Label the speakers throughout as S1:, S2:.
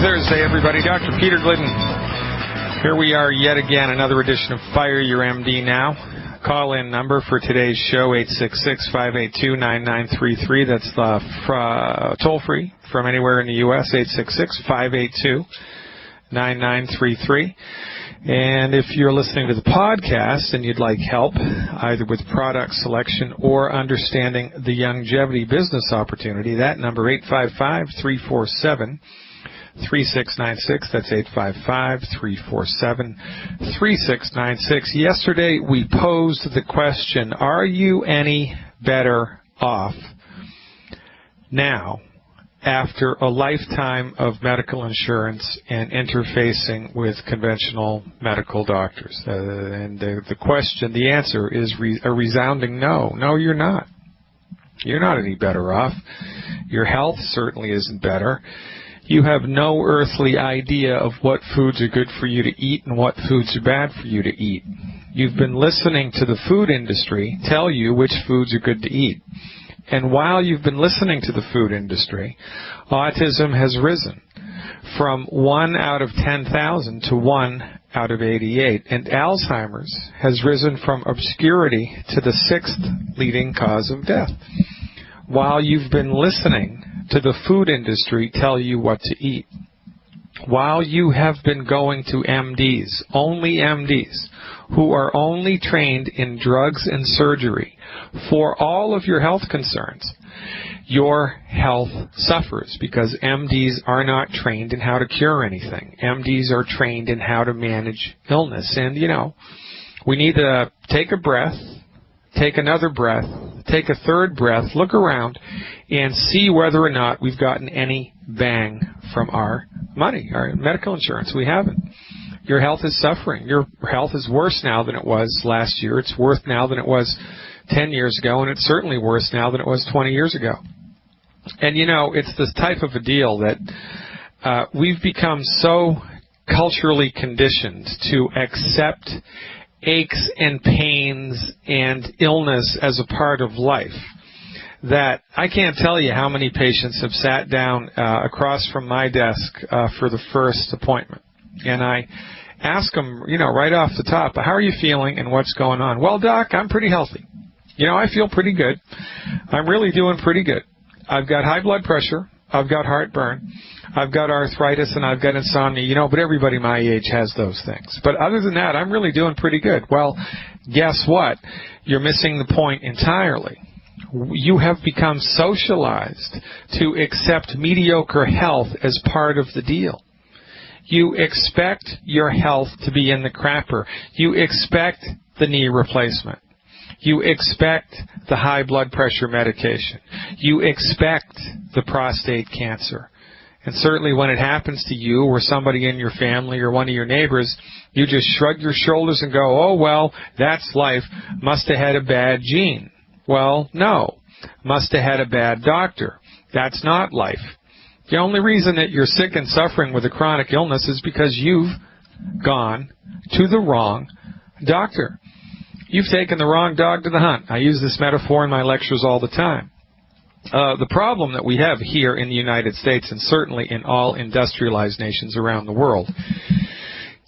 S1: Thursday, everybody. Dr. Peter Glidden. Here we are yet again, another edition of Fire Your MD Now. Call-in number for today's show, 866-582-9933. That's toll-free from anywhere in the U.S., 866-582-9933. And if you're listening to the podcast and you'd like help, either with product selection or understanding the longevity business opportunity, that number, 855-347-3696. That's 855-347-3696. Yesterday we posed the question, are you any better off now after a lifetime of medical insurance and interfacing with conventional medical doctors? And the question, the answer is a resounding no. No, you're not. You're not any better off. Your health certainly isn't better. You have no earthly idea of what foods are good for you to eat and what foods are bad for you to eat. You've been listening to the food industry tell you which foods are good to eat. And while you've been listening to the food industry, autism has risen from 1 out of 10,000 to 1 out of 88. And Alzheimer's has risen from obscurity to the 6th leading cause of death. While you've been listening to the food industry tell you what to eat, while you have been going to MDs, only MDs, who are only trained in drugs and surgery for all of your health concerns, your health suffers because MDs are not trained in how to cure anything. MDs are trained in how to manage illness. And, we need to take a breath, take another breath, take a third breath, look around, and see whether or not we've gotten any bang from our money, our medical insurance. We haven't. Your health is suffering. Your health is worse now than it was last year. It's worse now than it was 10 years ago, and it's certainly worse now than it was 20 years ago. And, it's this type of a deal that we've become so culturally conditioned to accept aches and pains and illness as a part of life that I can't tell you how many patients have sat down across from my desk for the first appointment. And I ask them, right off the top, how are you feeling and what's going on? Well, Doc, I'm pretty healthy. I feel pretty good. I'm really doing pretty good. I've got high blood pressure. I've got heartburn. I've got arthritis and I've got insomnia, but everybody my age has those things. But other than that, I'm really doing pretty good. Well, guess what? You're missing the point entirely. You have become socialized to accept mediocre health as part of the deal. You expect your health to be in the crapper. You expect the knee replacement. You expect the high blood pressure medication. You expect the prostate cancer. And certainly when it happens to you or somebody in your family or one of your neighbors, you just shrug your shoulders and go, oh, well, that's life. Must have had a bad gene. Well, no. Must have had a bad doctor. That's not life. The only reason that you're sick and suffering with a chronic illness is because you've gone to the wrong doctor. You've taken the wrong dog to the hunt. I use this metaphor in my lectures all the time. The problem that we have here in the United States, and certainly in all industrialized nations around the world,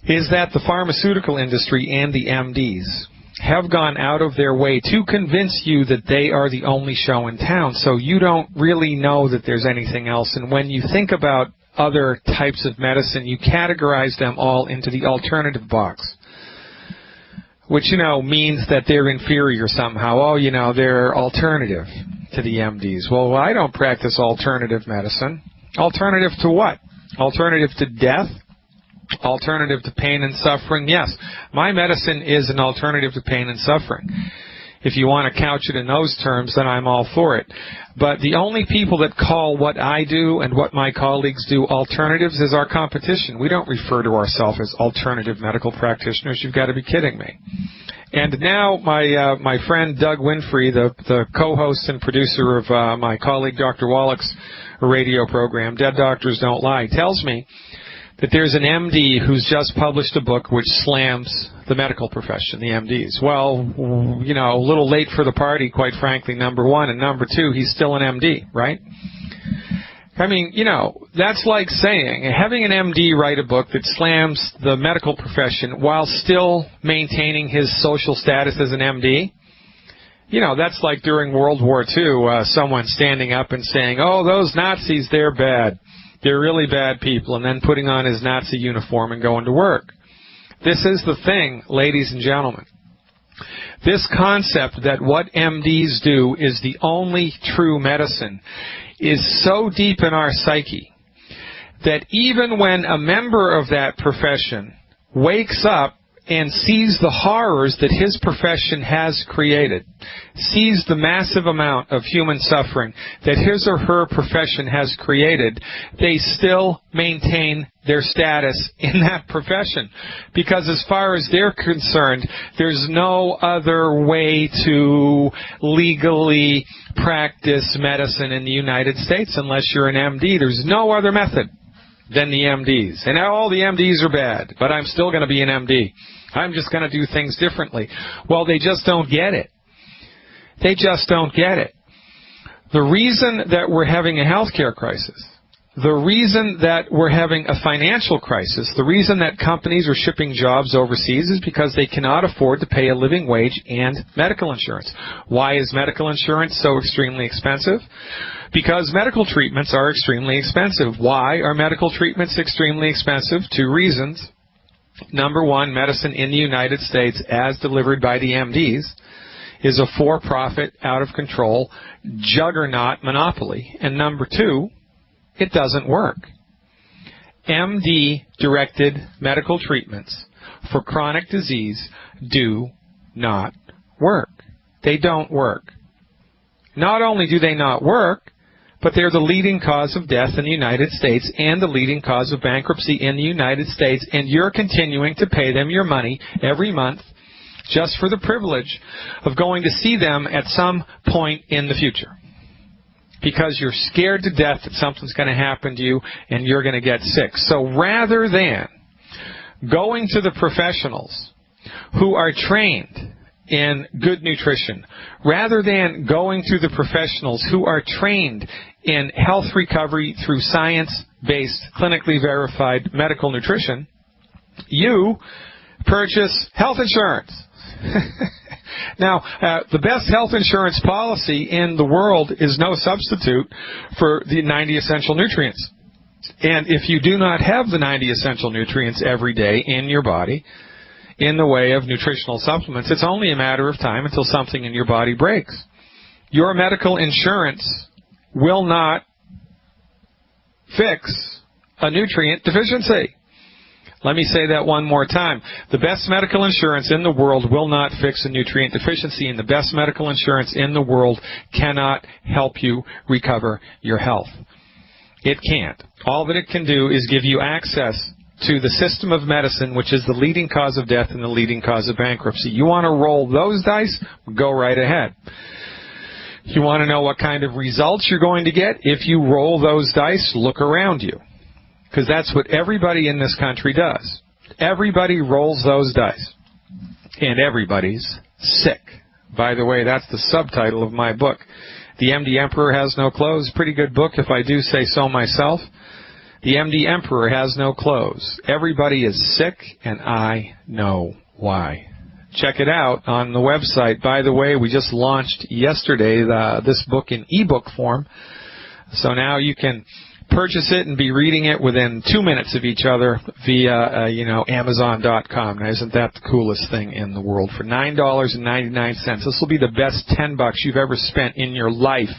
S1: is that the pharmaceutical industry and the MDs have gone out of their way to convince you that they are the only show in town, so you don't really know that there's anything else. And when you think about other types of medicine, you categorize them all into the alternative box, which, means that they're inferior somehow. Oh, they're alternative to the MDs. Well, I don't practice alternative medicine. Alternative to what? Alternative to death? Alternative to pain and suffering? Yes, my medicine is an alternative to pain and suffering. If you want to couch it in those terms, then I'm all for it. But the only people that call what I do and what my colleagues do alternatives is our competition. We don't refer to ourselves as alternative medical practitioners. You've got to be kidding me. And now my friend Doug Winfrey, the co-host and producer of my colleague Dr. Wallach's radio program, Dead Doctors Don't Lie, tells me that there's an MD who's just published a book which slams the medical profession, the MDs. Well, a little late for the party, quite frankly, number one. And number two, he's still an MD, right? I mean, you know, that's like saying, having an MD write a book that slams the medical profession while still maintaining his social status as an MD. You know, that's like during World War II, someone standing up and saying, oh, those Nazis, they're bad. They're really bad people, and then putting on his Nazi uniform and going to work. This is the thing, ladies and gentlemen. This concept that what MDs do is the only true medicine is so deep in our psyche that even when a member of that profession wakes up and sees the horrors that his profession has created, sees the massive amount of human suffering that his or her profession has created, they still maintain their status in that profession. Because as far as they're concerned, there's no other way to legally practice medicine in the United States unless you're an MD. There's no other method than the MDs. And all the MDs are bad, but I'm still going to be an MD. I'm just going to do things differently. Well, they just don't get it. They just don't get it. The reason that we're having a healthcare crisis, the reason that we're having a financial crisis, the reason that companies are shipping jobs overseas is because they cannot afford to pay a living wage and medical insurance. Why is medical insurance so extremely expensive? Because medical treatments are extremely expensive. Why are medical treatments extremely expensive? Two reasons. Number one, medicine in the United States, as delivered by the MDs, is a for-profit, out-of-control, juggernaut monopoly. And number two, it doesn't work. MD-directed medical treatments for chronic disease do not work. They don't work. Not only do they not work, but they're the leading cause of death in the United States and the leading cause of bankruptcy in the United States, and you're continuing to pay them your money every month just for the privilege of going to see them at some point in the future. Because you're scared to death that something's going to happen to you and you're going to get sick. So rather than going to the professionals who are trained in good nutrition, rather than going to the professionals who are trained in health recovery through science-based, clinically verified medical nutrition, you purchase health insurance. Now, the best health insurance policy in the world is no substitute for the 90 essential nutrients. And if you do not have the 90 essential nutrients every day in your body, in the way of nutritional supplements, it's only a matter of time until something in your body breaks. Your medical insurance will not fix a nutrient deficiency. Let me say that one more time. The best medical insurance in the world will not fix a nutrient deficiency, and the best medical insurance in the world cannot help you recover your health. It can't. All that it can do is give you access to the system of medicine, which is the leading cause of death and the leading cause of bankruptcy. You want to roll those dice? Go right ahead. You want to know what kind of results you're going to get? If you roll those dice, look around you. Because that's what everybody in this country does. Everybody rolls those dice. And everybody's sick. By the way, that's the subtitle of my book. The MD Emperor Has No Clothes. Pretty good book, if I do say so myself. The MD Emperor has no clothes. Everybody is sick, and I know why. Check it out on the website. By the way, we just launched yesterday this book in ebook form. So now you can purchase it and be reading it within 2 minutes of each other via, Amazon.com. Now, isn't that the coolest thing in the world? For $9.99. This will be the best $10 you've ever spent in your life,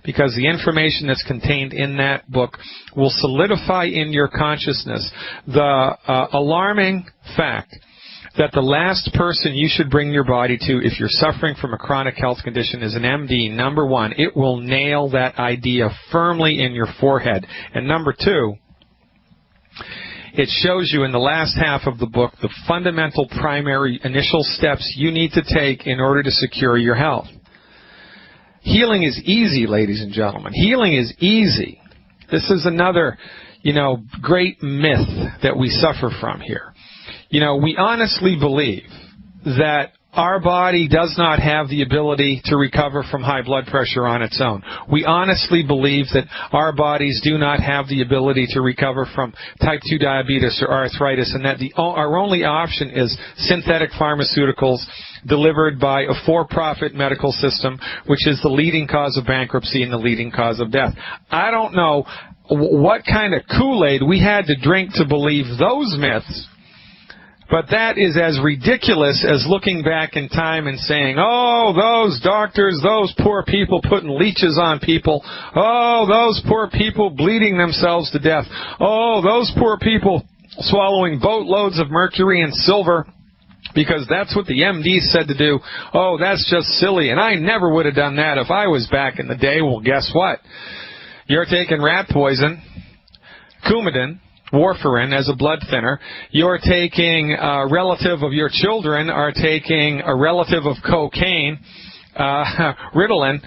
S1: because the information that's contained in that book will solidify in your consciousness the alarming fact that the last person you should bring your body to if you're suffering from a chronic health condition is an MD. Number one, it will nail that idea firmly in your forehead. And number two, it shows you in the last half of the book the fundamental primary initial steps you need to take in order to secure your health. Healing is easy, ladies and gentlemen. Healing is easy. This is another, great myth that we suffer from here. We honestly believe that our body does not have the ability to recover from high blood pressure on its own. We honestly believe that our bodies do not have the ability to recover from type 2 diabetes or arthritis, and that our only option is synthetic pharmaceuticals delivered by a for-profit medical system, which is the leading cause of bankruptcy and the leading cause of death. I don't know what kind of Kool-Aid we had to drink to believe those myths, but that is as ridiculous as looking back in time and saying, oh, those doctors, those poor people putting leeches on people. Oh, those poor people bleeding themselves to death. Oh, those poor people swallowing boatloads of mercury and silver because that's what the MD said to do. Oh, that's just silly, and I never would have done that if I was back in the day. Well, guess what? You're taking rat poison, Coumadin, warfarin as a blood thinner. You're taking a relative of your children are taking a relative of cocaine, Ritalin,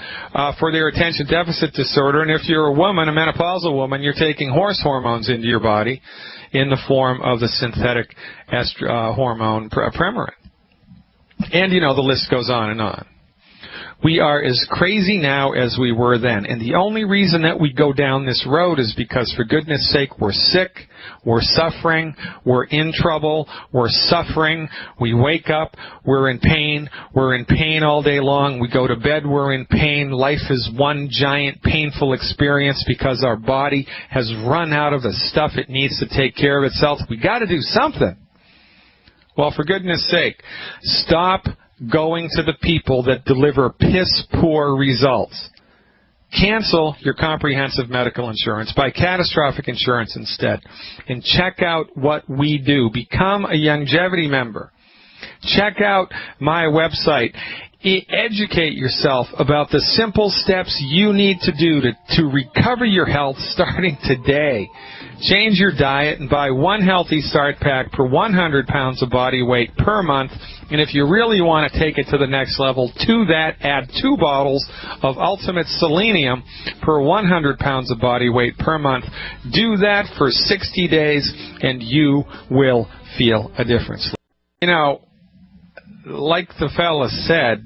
S1: for their attention deficit disorder. And if you're a woman, a menopausal woman, you're taking horse hormones into your body in the form of the synthetic hormone Premarin. And, you know, the list goes on and on. We are as crazy now as we were then. And the only reason that we go down this road is because, for goodness sake, we're sick, we're suffering, we're in trouble, we're suffering, we wake up, we're in pain all day long, we go to bed, we're in pain. Life is one giant painful experience because our body has run out of the stuff it needs to take care of itself. We got to do something. Well, for goodness sake, stop going to the people that deliver piss-poor results. Cancel your comprehensive medical insurance. Buy catastrophic insurance instead. And check out what we do. Become a longevity member. Check out my website. Educate yourself about the simple steps you need to do to recover your health starting today. Change your diet and buy one Healthy Start Pack per 100 pounds of body weight per month. And if you really want to take it to the next level, to that, add 2 bottles of Ultimate Selenium per 100 pounds of body weight per month. Do that for 60 days, and you will feel a difference. You know, like the fella said,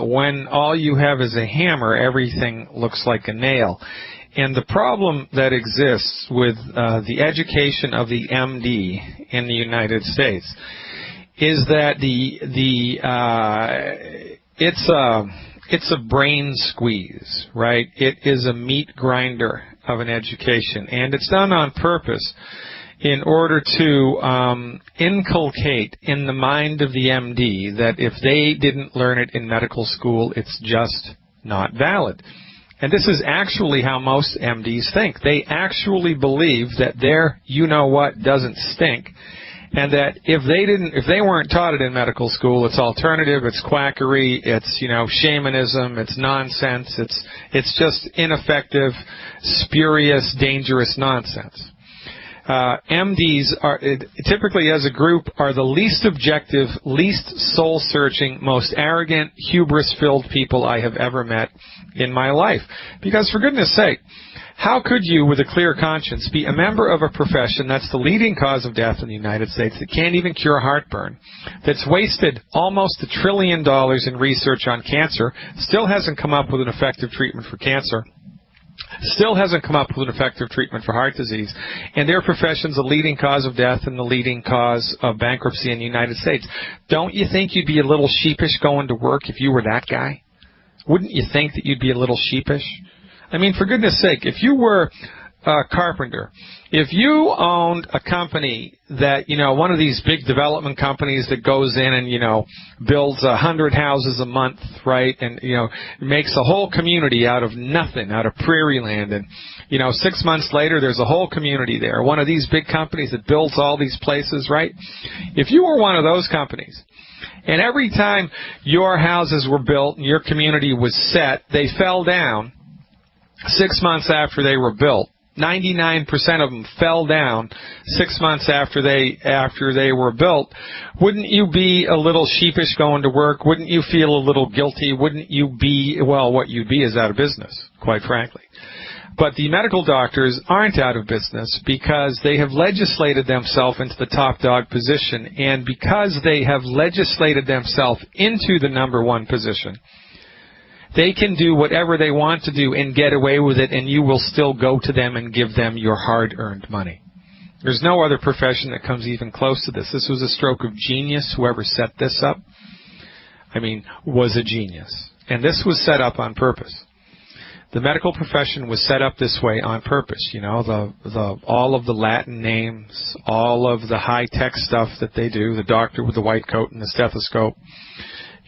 S1: when all you have is a hammer, everything looks like a nail. And the problem that exists with the education of the MD in the United States is that it's a brain squeeze, right? It is a meat grinder of an education, and it's done on purpose in order to inculcate in the mind of the MD that if they didn't learn it in medical school, it's just not valid. And this is actually how most MDs think. They actually believe that their you-know-what doesn't stink, and that if they weren't taught it in medical school, it's alternative, it's quackery, it's, shamanism, it's nonsense, it's just ineffective, spurious, dangerous nonsense. MDs are typically, as a group, are the least objective, least soul-searching, most arrogant, hubris-filled people I have ever met in my life. Because, for goodness sake, how could you, with a clear conscience, be a member of a profession that's the leading cause of death in the United States, that can't even cure heartburn, that's wasted almost $1 trillion in research on cancer, still hasn't come up with an effective treatment for cancer, still hasn't come up with an effective treatment for heart disease, and their profession's the leading cause of death and the leading cause of bankruptcy in the United States? Don't you think you'd be a little sheepish going to work if you were that guy? Wouldn't you think that you'd be a little sheepish? I mean, for goodness sake, if you were a carpenter, if you owned a company that, one of these big development companies that goes in and, builds 100 houses a month, right, and, makes a whole community out of nothing, out of prairie land, and, 6 months later there's a whole community there. One of these big companies that builds all these places, right? If you were one of those companies, and every time your houses were built and your community was set, they fell down 6 months after they were built. 99% of them fell down 6 months after they were built. Wouldn't you be a little sheepish going to work? Wouldn't you feel a little guilty? Wouldn't you be, well, what you'd be is out of business, quite frankly. But the medical doctors aren't out of business because they have legislated themselves into the top dog position. And because they have legislated themselves into the number one position, they can do whatever they want to do and get away with it, and you will still go to them and give them your hard-earned money. There's no other profession that comes even close to this. This was a stroke of genius. Whoever set this up, was a genius. And this was set up on purpose. The medical profession was set up this way on purpose. All of the Latin names, all of the high-tech stuff that they do, the doctor with the white coat and the stethoscope,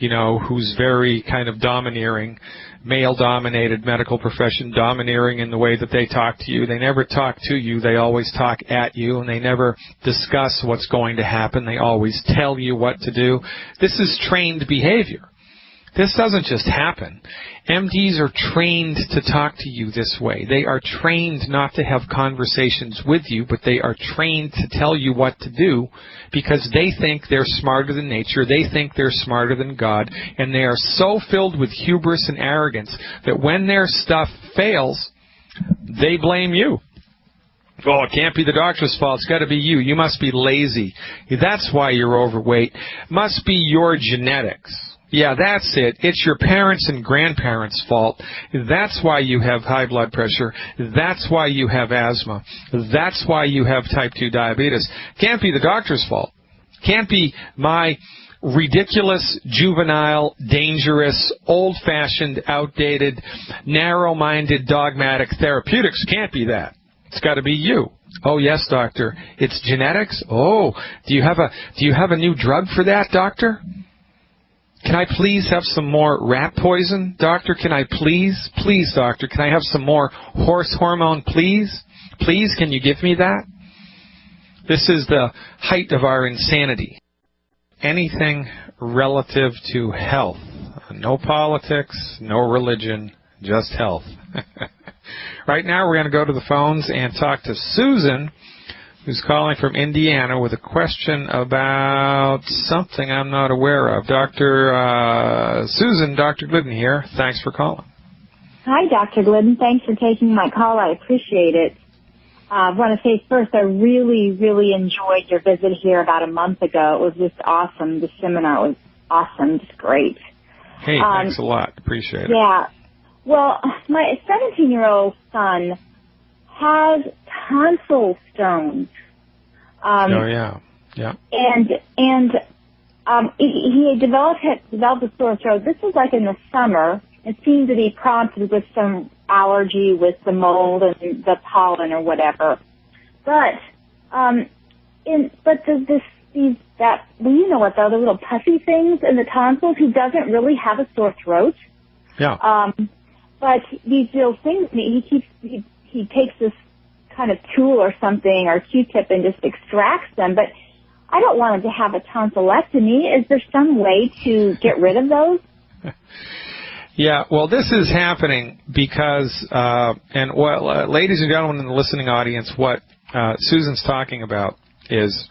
S1: who's very kind of domineering, male-dominated medical profession, domineering in the way that they talk to you. They never talk to you. They always talk at you, and they never discuss what's going to happen. They always tell you what to do. This is trained behavior. This doesn't just happen. MDs are trained to talk to you this way. They are trained not to have conversations with you, but they are trained to tell you what to do because they think they're smarter than nature. They think they're smarter than God, and they are so filled with hubris and arrogance that when their stuff fails, they blame you. Oh, it can't be the doctor's fault. It's got to be you. You must be lazy. That's why you're overweight. Must be your genetics. Yeah, that's it. It's your parents and grandparents' fault. That's why you have high blood pressure. That's why you have asthma. That's why you have type 2 diabetes. Can't be the doctor's fault. Can't be my ridiculous, juvenile, dangerous, old-fashioned, outdated, narrow-minded, dogmatic therapeutics. Can't be that. It's got to be you. Oh, yes, doctor. It's genetics? Oh, do you have a new drug for that, doctor? Can I please have some more rat poison, doctor? Can I please, doctor, can I have some more horse hormone, please? Please, can you give me that? This is the height of our insanity. Anything relative to health. No politics, no religion, just health. Right now we're going to go to the phones and talk to Susan, who's calling from Indiana with a question about something I'm not aware of. Susan, Dr. Glidden here. Thanks for calling.
S2: Hi, Dr. Glidden. Thanks for taking my call. I appreciate it. I want to say first, I really, really enjoyed your visit here about a month ago. It was just awesome. The seminar was awesome, just great.
S1: Hey, thanks a lot. Appreciate it.
S2: Yeah. Well, my 17-year-old son has tonsil stones.
S1: Yeah.
S2: And he developed a sore throat. This was like in the summer. It seemed to be prompted with some allergy with the mold and the pollen or whatever. But you know what, the little puffy things in the tonsils, he doesn't really have a sore throat.
S1: Yeah.
S2: But these little things, he takes this kind of tool or something or Q-tip and just extracts them. But I don't want him to have a tonsillectomy. Is there some way to get rid of those?
S1: Yeah, well, this is happening because, ladies and gentlemen in the listening audience, what Susan's talking about is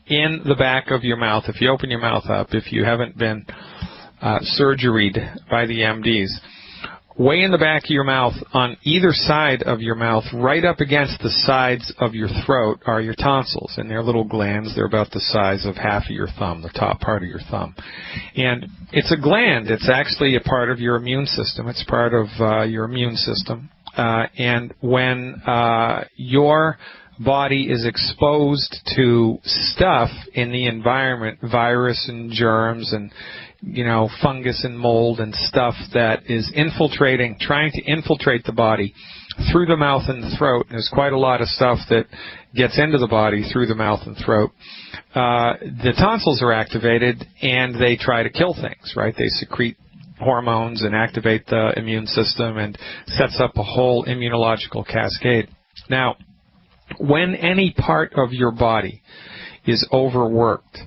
S1: in the back of your mouth. If you open your mouth up, if you haven't been surgeried by the MDs, way in the back of your mouth, on either side of your mouth, right up against the sides of your throat, are your tonsils. And they're little glands. They're about the size of half of your thumb, the top part of your thumb. And it's a gland. It's actually a part of your immune system. It's part of your immune system. And when your body is exposed to stuff in the environment, virus and germs and fungus and mold and stuff that is trying to infiltrate the body through the mouth and the throat. There's quite a lot of stuff that gets into the body through the mouth and throat. The tonsils are activated and they try to kill things, right? They secrete hormones and activate the immune system and sets up a whole immunological cascade. Now, when any part of your body is overworked,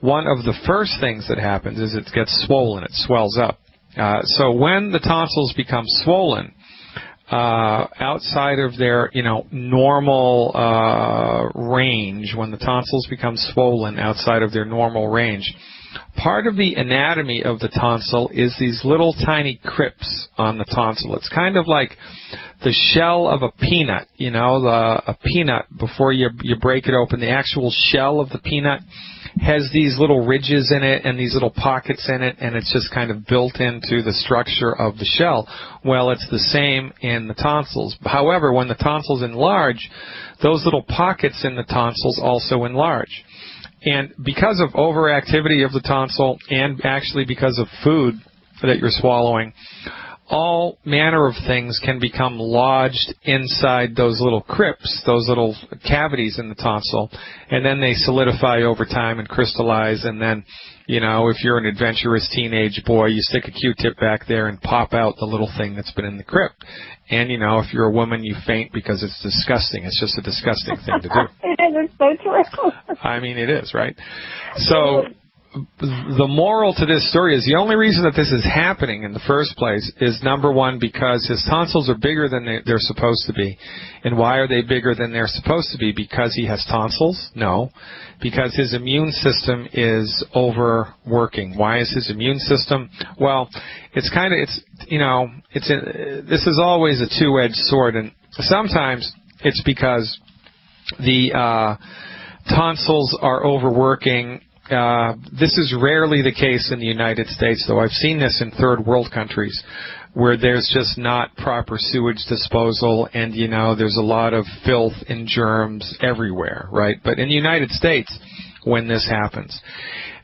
S1: one of the first things that happens is it gets swollen. It swells up. So when the tonsils become swollen, outside of their normal range, when the tonsils become swollen outside of their normal range, part of the anatomy of the tonsil is these little tiny crypts on the tonsil. It's kind of like the shell of a peanut, you know, a peanut before you break it open. The actual shell of the peanut has these little ridges in it and these little pockets in it, and it's just kind of built into the structure of the shell. Well, it's the same in the tonsils. However, when the tonsils enlarge, those little pockets in the tonsils also enlarge. And because of overactivity of the tonsil, and actually because of food that you're swallowing, all manner of things can become lodged inside those little crypts, those little cavities in the tonsil, and then they solidify over time and crystallize, and then, you know, if you're an adventurous teenage boy, you stick a Q-tip back there and pop out the little thing that's been in the crypt. And, you know, if you're a woman, you faint because it's disgusting. It's just a disgusting thing to do.
S2: It is. It's so true.
S1: I mean, it is, right? So the moral to this story is the only reason that this is happening in the first place is, number one, because his tonsils are bigger than they're supposed to be. And why are they bigger than they're supposed to be? Because he has tonsils? No. Because his immune system is overworking. Why is his immune system? Well, this is always a two-edged sword, and sometimes it's because the tonsils are overworking. This is rarely the case in the United States, though. I've seen this in third world countries where there's just not proper sewage disposal, and, you know, there's a lot of filth and germs everywhere, right? But in the United States, when this happens,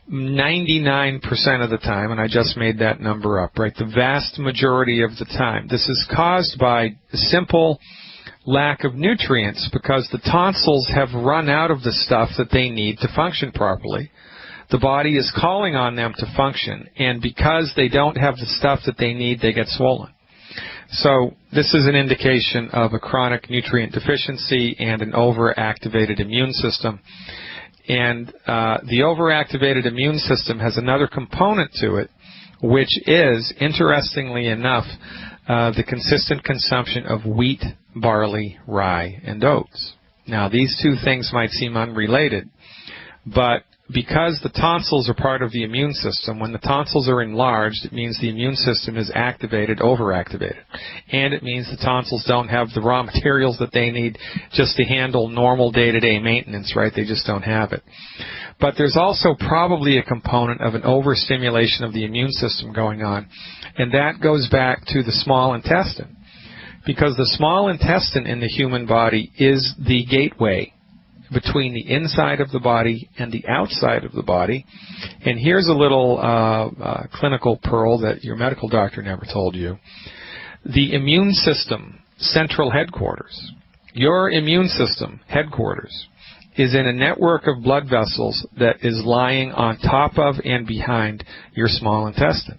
S1: 99% of the time, and I just made that number up, right, the vast majority of the time, this is caused by simple lack of nutrients, because the tonsils have run out of the stuff that they need to function properly. The body is calling on them to function, and because they don't have the stuff that they need, they get swollen. So this is an indication of a chronic nutrient deficiency and an overactivated immune system. And the overactivated immune system has another component to it, which is, interestingly enough, the consistent consumption of wheat, barley, rye, and oats. Now, these two things might seem unrelated, but because the tonsils are part of the immune system, when the tonsils are enlarged, it means the immune system is activated, overactivated. And it means the tonsils don't have the raw materials that they need just to handle normal day-to-day maintenance, right? They just don't have it. But there's also probably a component of an overstimulation of the immune system going on, and that goes back to the small intestine. Because the small intestine in the human body is the gateway between the inside of the body and the outside of the body. And here's a little clinical pearl that your medical doctor never told you. The immune system central headquarters, your immune system headquarters, is in a network of blood vessels that is lying on top of and behind your small intestine.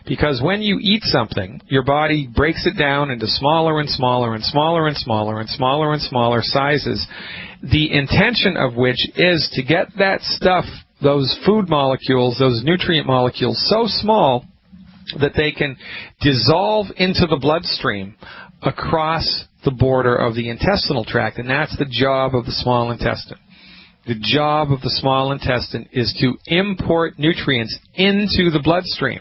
S1: Because when you eat something, your body breaks it down into smaller and smaller and smaller and smaller and smaller and smaller sizes, the intention of which is to get that stuff, those food molecules, those nutrient molecules, so small that they can dissolve into the bloodstream across the border of the intestinal tract, and that's the job of the small intestine. The job of the small intestine is to import nutrients into the bloodstream.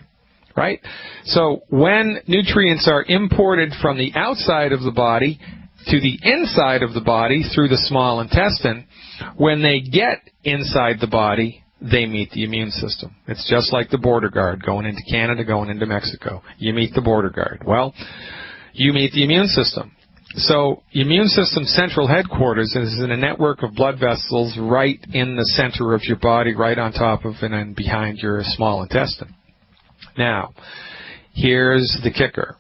S1: Right? So when nutrients are imported from the outside of the body to the inside of the body through the small intestine, when they get inside the body, they meet the immune system. It's just like the border guard going into Canada, going into Mexico. You meet the border guard. Well, you meet the immune system. So immune system central headquarters is in a network of blood vessels right in the center of your body, right on top of and behind your small intestine. Now, here's the kicker.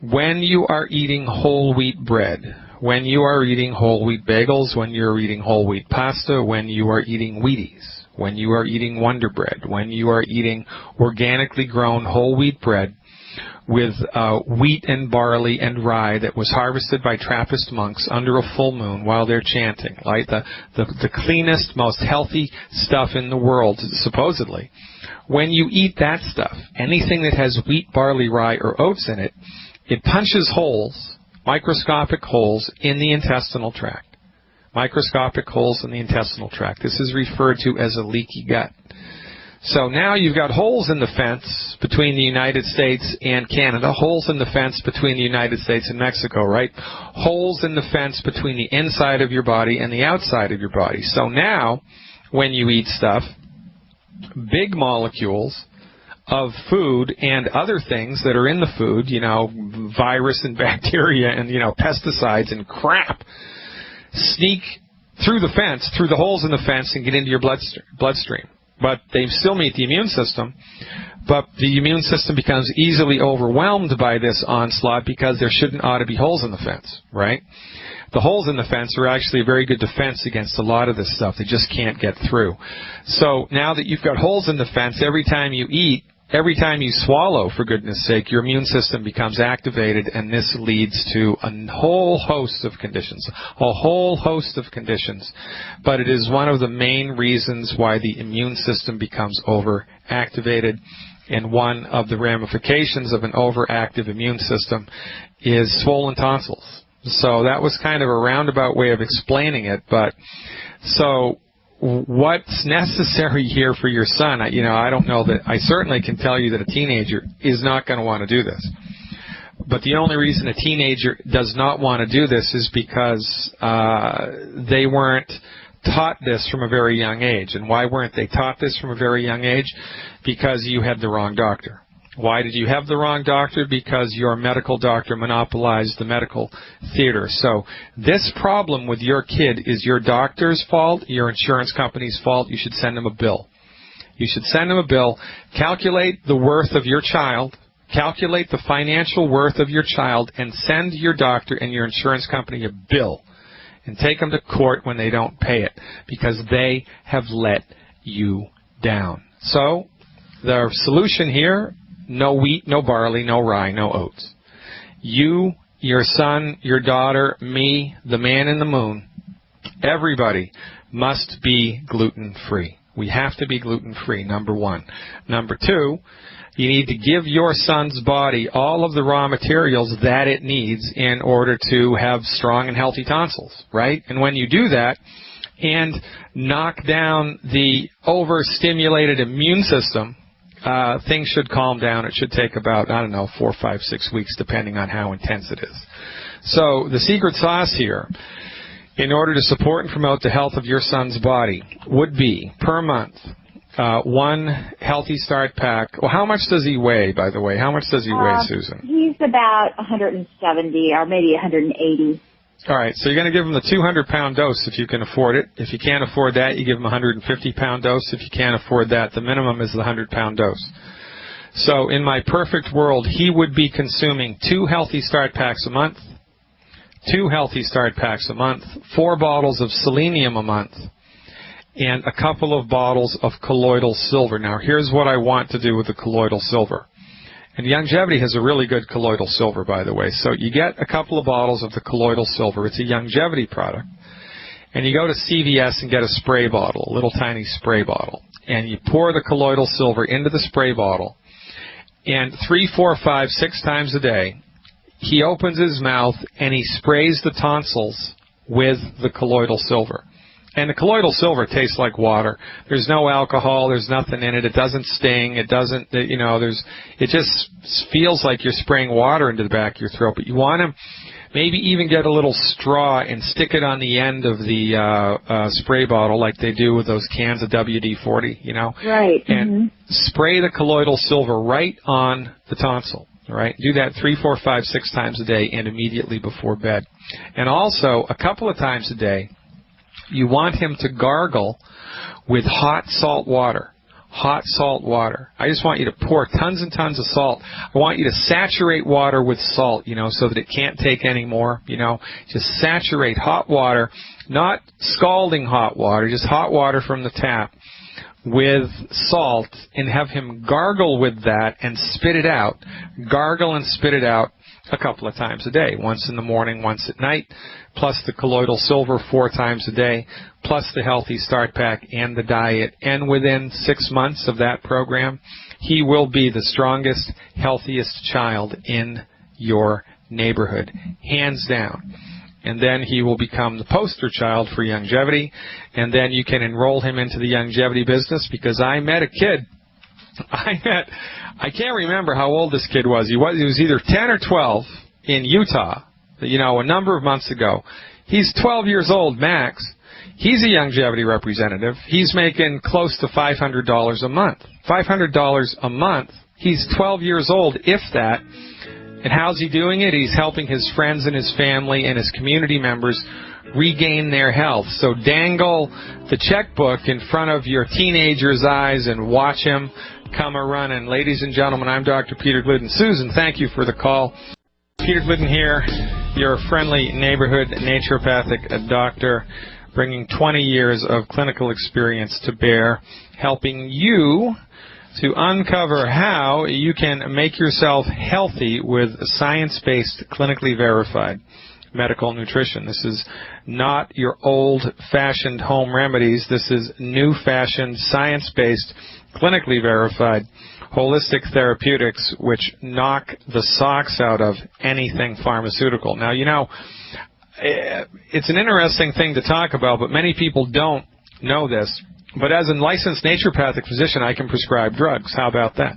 S1: When you are eating whole wheat bread, when you are eating whole wheat bagels, when you're eating whole wheat pasta, when you are eating Wheaties, when you are eating Wonder Bread, when you are eating organically grown whole wheat bread with wheat and barley and rye that was harvested by Trappist monks under a full moon while they're chanting, right? The cleanest, most healthy stuff in the world, supposedly. When you eat that stuff, anything that has wheat, barley, rye, or oats in it, it punches holes, microscopic holes, in the intestinal tract. Microscopic holes in the intestinal tract. This is referred to as a leaky gut. So now you've got holes in the fence between the United States and Canada, holes in the fence between the United States and Mexico, right? Holes in the fence between the inside of your body and the outside of your body. So now, when you eat stuff, big molecules of food and other things that are in the food, you know, virus and bacteria and, you know, pesticides and crap, sneak through the fence, through the holes in the fence, and get into your bloodstream. But they still meet the immune system, but the immune system becomes easily overwhelmed by this onslaught because there ought to be holes in the fence, right? The holes in the fence are actually a very good defense against a lot of this stuff. They just can't get through. So now that you've got holes in the fence, every time you eat, every time you swallow, for goodness sake, your immune system becomes activated, and this leads to a whole host of conditions. But it is one of the main reasons why the immune system becomes overactivated, and one of the ramifications of an overactive immune system is swollen tonsils. So that was kind of a roundabout way of explaining it, but so what's necessary here for your son, I don't know that. I certainly can tell you that a teenager is not going to want to do this. But the only reason a teenager does not want to do this is because they weren't taught this from a very young age. And why weren't they taught this from a very young age? Because you had the wrong doctor. Why did you have the wrong doctor? Because your medical doctor monopolized the medical theater. So this problem with your kid is your doctor's fault, your insurance company's fault. You should send them a bill. You should send them a bill. Calculate the worth of your child. Calculate the financial worth of your child and send your doctor and your insurance company a bill. And take them to court when they don't pay it because they have let you down. So the solution here: no wheat, no barley, no rye, no oats. You, your son, your daughter, me, the man in the moon, everybody must be gluten-free. We have to be gluten-free, number one. Number two, you need to give your son's body all of the raw materials that it needs in order to have strong and healthy tonsils, right? And when you do that and knock down the overstimulated immune system, things should calm down. It should take about, 4, 5, 6 weeks, depending on how intense it is. So the secret sauce here, in order to support and promote the health of your son's body, would be, per month, one Healthy Start pack. Well, how much does he weigh, by the way? How much does he weigh, Susan?
S2: He's about 170 or maybe 180.
S1: All right, so you're going to give him the 200-pound dose if you can afford it. If you can't afford that, you give him a 150-pound dose. If you can't afford that, the minimum is the 100-pound dose. So in my perfect world, he would be consuming 2 Healthy Start packs a month, 2 Healthy Start packs a month, 4 bottles of selenium a month, and a couple of bottles of colloidal silver. Now, here's what I want to do with the colloidal silver. And Longevity has a really good colloidal silver, by the way. So you get a couple of bottles of the colloidal silver. It's a Longevity product. And you go to CVS and get a spray bottle, a little tiny spray bottle. And you pour the colloidal silver into the spray bottle. And 3, 4, 5, 6 times a day, he opens his mouth and he sprays the tonsils with the colloidal silver. And the colloidal silver tastes like water. There's no alcohol. There's nothing in it. It doesn't sting. It doesn't, it just feels like you're spraying water into the back of your throat. But you want to maybe even get a little straw and stick it on the end of the spray bottle like they do with those cans of WD-40,
S2: Right.
S1: And spray the colloidal silver right on the tonsil. All right. Do that 3, 4, 5, 6 times a day and immediately before bed. And also, a couple of times a day, you want him to gargle with hot salt water. Hot salt water. I just want you to pour tons and tons of salt. I want you to saturate water with salt, so that it can't take any more, Just saturate hot water, not scalding hot water, just hot water from the tap with salt, and have him gargle with that and spit it out. Gargle and spit it out a couple of times a day, once in the morning, once at night, plus the colloidal silver 4 times a day, plus the Healthy Start pack and the diet. And within 6 months of that program, he will be the strongest, healthiest child in your neighborhood, hands down. and then he will become the poster child for longevity, and then you can enroll him into the longevity business, because I met a kid. I can't remember how old this kid was. He was either 10 or 12 in Utah, a number of months ago. He's 12 years old max. He's a longevity representative. He's making close to $500 a month. $500 a month. He's 12 years old, if that. And how's he doing it? He's helping his friends and his family and his community members regain their health. So dangle the checkbook in front of your teenager's eyes and watch him come a-running. Ladies and gentlemen, I'm Dr. Peter Glidden. Susan, thank you for the call. Peter Glidden here, your friendly neighborhood naturopathic doctor, bringing 20 years of clinical experience to bear, helping you to uncover how you can make yourself healthy with science-based, clinically verified medical nutrition. This is not your old-fashioned home remedies. This is new-fashioned, science-based, clinically verified, holistic therapeutics which knock the socks out of anything pharmaceutical. Now, it's an interesting thing to talk about, but many people don't know this. But as a licensed naturopathic physician, I can prescribe drugs. How about that?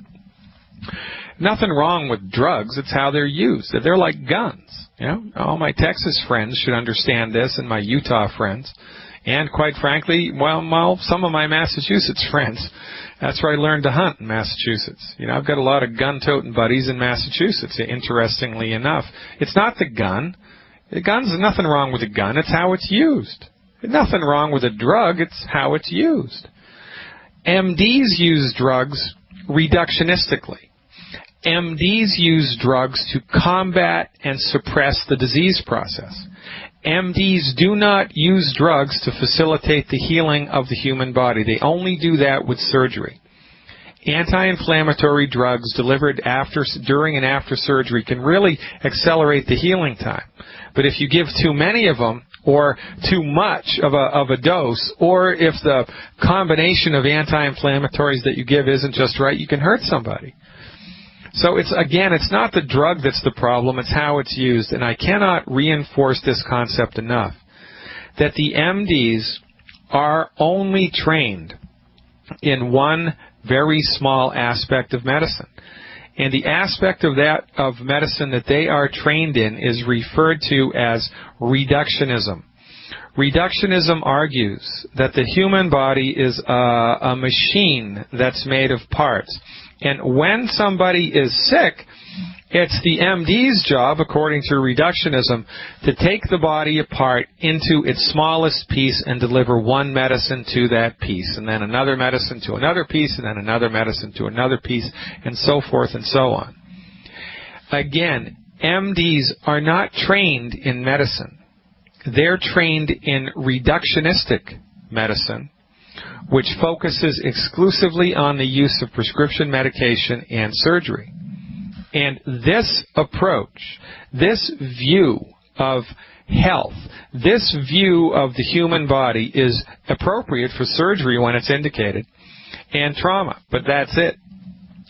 S1: Nothing wrong with drugs. It's how they're used. They're like guns. All my Texas friends should understand this, and my Utah friends. And quite frankly, well, some of my Massachusetts friends. That's where I learned to hunt in Massachusetts. I've got a lot of gun-toting buddies in Massachusetts, interestingly enough. It's not the gun. The gun's nothing wrong with the gun. It's how it's used. There's nothing wrong with a drug. It's how it's used. MDs use drugs reductionistically. MDs use drugs to combat and suppress the disease process. MDs do not use drugs to facilitate the healing of the human body. They only do that with surgery. Anti-inflammatory drugs delivered during and after surgery can really accelerate the healing time. But if you give too many of them, or too much of a dose, or if the combination of anti-inflammatories that you give isn't just right, you can hurt somebody. So it's not the drug that's the problem, it's how it's used. And I cannot reinforce this concept enough, that the MDs are only trained in one very small aspect of medicine. And the aspect of medicine that they are trained in is referred to as reductionism. Reductionism argues that the human body is a machine that's made of parts. And when somebody is sick, it's the MD's job, according to reductionism, to take the body apart into its smallest piece and deliver one medicine to that piece, and then another medicine to another piece, and then another medicine to another piece, and so forth and so on. Again, MDs are not trained in medicine. They're trained in reductionistic medicine, which focuses exclusively on the use of prescription medication and surgery. And this approach, this view of health, this view of the human body is appropriate for surgery when it's indicated, and trauma, but that's it.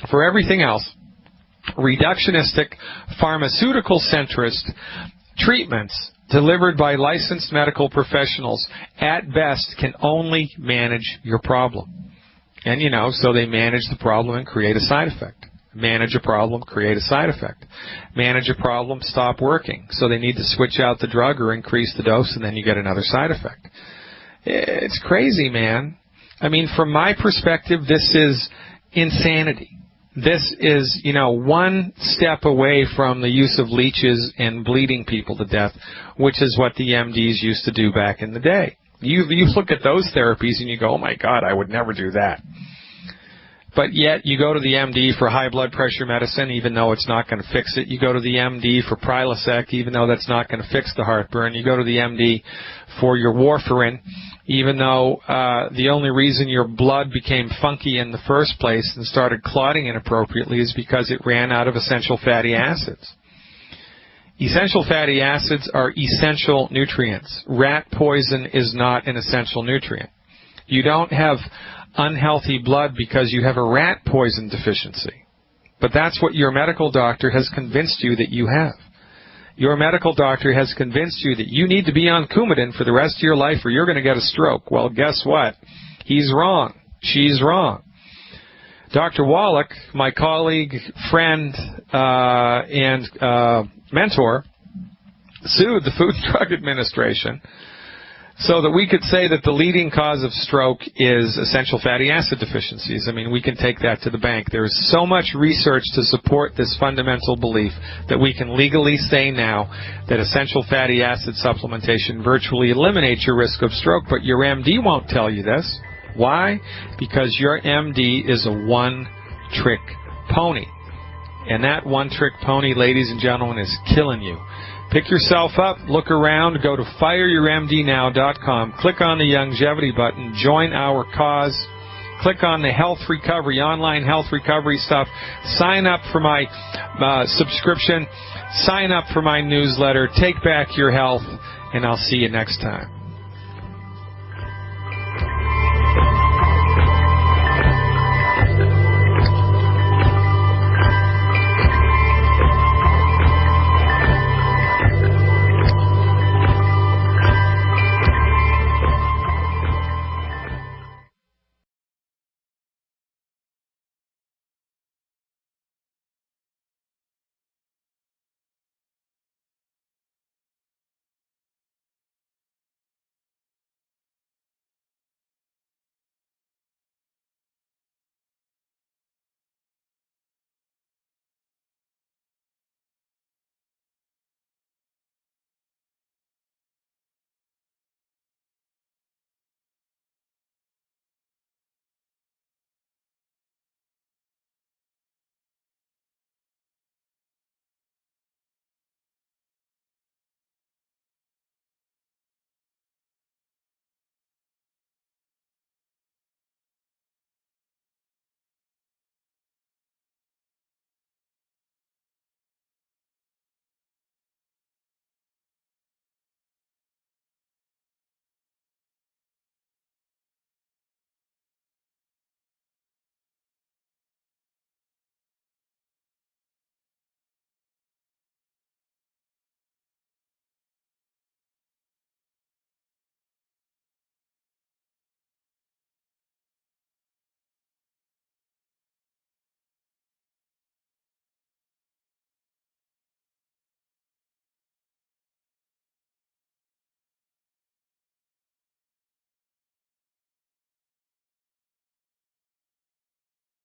S1: For everything else, reductionistic, pharmaceutical-centrist treatments delivered by licensed medical professionals at best can only manage your problem. And, so they manage the problem and create a side effect. Manage a problem, create a side effect. Manage a problem, stop working. So they need to switch out the drug or increase the dose, and then you get another side effect. It's crazy, man. I mean, from my perspective, this is insanity. This is, one step away from the use of leeches and bleeding people to death, which is what the MDs used to do back in the day. You look at those therapies and you go, oh my God, I would never do that. But yet you go to the MD for high blood pressure medicine, even though it's not going to fix it. You go to the MD for Prilosec, even though that's not going to fix the heartburn. You go to the MD for your warfarin, even though the only reason your blood became funky in the first place and started clotting inappropriately is because it ran out of essential fatty acids. Essential fatty acids are essential nutrients. Rat poison is not an essential nutrient. You don't have unhealthy blood because you have a rat poison deficiency. But that's what your medical doctor has convinced you that you have. Your medical doctor has convinced you that you need to be on Coumadin for the rest of your life or you're going to get a stroke. Well, guess what? He's wrong. She's wrong. Dr. Wallach, my colleague, friend, and mentor, sued the Food and Drug Administration so that we could say that the leading cause of stroke is essential fatty acid deficiencies. I mean, we can take that to the bank. There is so much research to support this fundamental belief that we can legally say now that essential fatty acid supplementation virtually eliminates your risk of stroke, but your MD won't tell you this. Why? Because your MD is a one-trick pony. And that one-trick pony, ladies and gentlemen, is killing you. Pick yourself up, look around, go to fireyourmdnow.com, click on the longevity button, join our cause, click on the health recovery, online health recovery stuff, sign up for my subscription, sign up for my newsletter, take back your health, and I'll see you next time.